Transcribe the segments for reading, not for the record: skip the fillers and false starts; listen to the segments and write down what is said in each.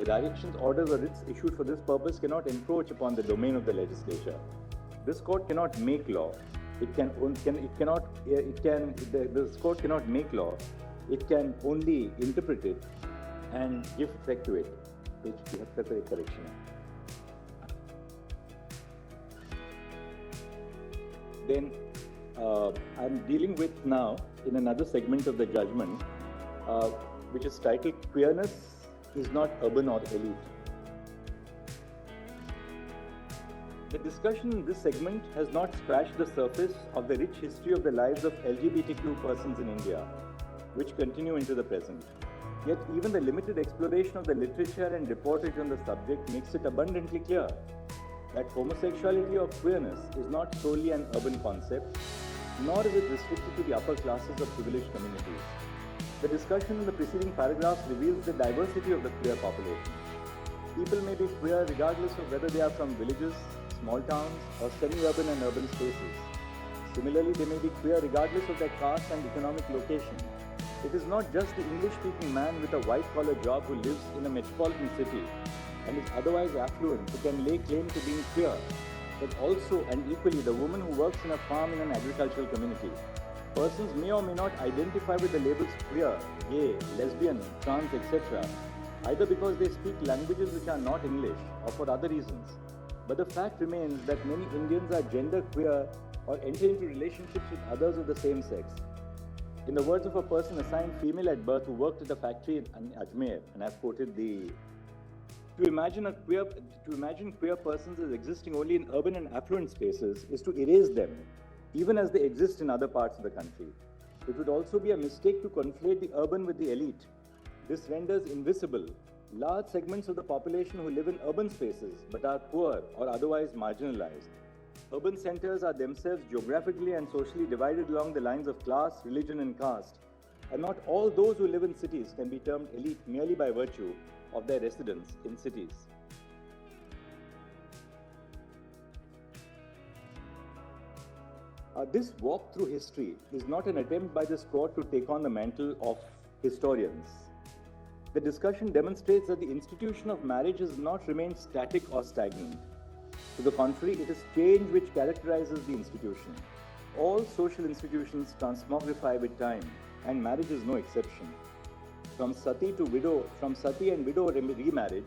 The directions, orders, or writs issued for this purpose cannot encroach upon the domain of the legislature. This court cannot make law. This court cannot make law. It can only interpret it and give effect to it. Page 73 correction. Then I'm dealing with now in another segment of the judgment, which is titled Queerness is not urban or elite. The discussion in this segment has not scratched the surface of the rich history of the lives of LGBTQ persons in India, which continue into the present. Yet even the limited exploration of the literature and reportage on the subject makes it abundantly clear that homosexuality or queerness is not solely an urban concept, nor is it restricted to the upper classes of privileged communities. The discussion in the preceding paragraphs reveals the diversity of the queer population. People may be queer regardless of whether they are from villages, small towns, or semi-urban and urban spaces. Similarly, they may be queer regardless of their caste and economic location. It is not just the English-speaking man with a white-collar job who lives in a metropolitan city and is otherwise affluent who can lay claim to being queer, but also and equally the woman who works in a farm in an agricultural community. Persons may or may not identify with the labels queer, gay, lesbian, trans, etc., either because they speak languages which are not English or for other reasons. But the fact remains that many Indians are gender queer or enter into relationships with others of the same sex. In the words of a person assigned female at birth who worked at a factory in Ajmer, and I've quoted to imagine queer persons as existing only in urban and affluent spaces is to erase them, even as they exist in other parts of the country. It would also be a mistake to conflate the urban with the elite. This renders invisible large segments of the population who live in urban spaces but are poor or otherwise marginalized. Urban centers are themselves geographically and socially divided along the lines of class, religion, and caste, and not all those who live in cities can be termed elite merely by virtue of their residence in cities. This walk through history is not an attempt by this court to take on the mantle of historians. The discussion demonstrates that the institution of marriage has not remained static or stagnant. To the contrary, it is change which characterizes the institution. All social institutions transmogrify with time, and marriage is no exception. From sati and widow remarriage,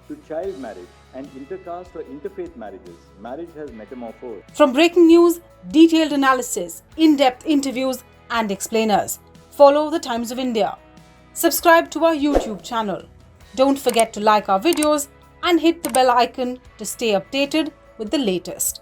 to child marriage and intercaste or interfaith marriages, marriage has metamorphosed. From breaking news, detailed analysis, in-depth interviews and explainers, follow the Times of India. Subscribe to our YouTube channel. Don't forget to like our videos and hit the bell icon to stay updated with the latest.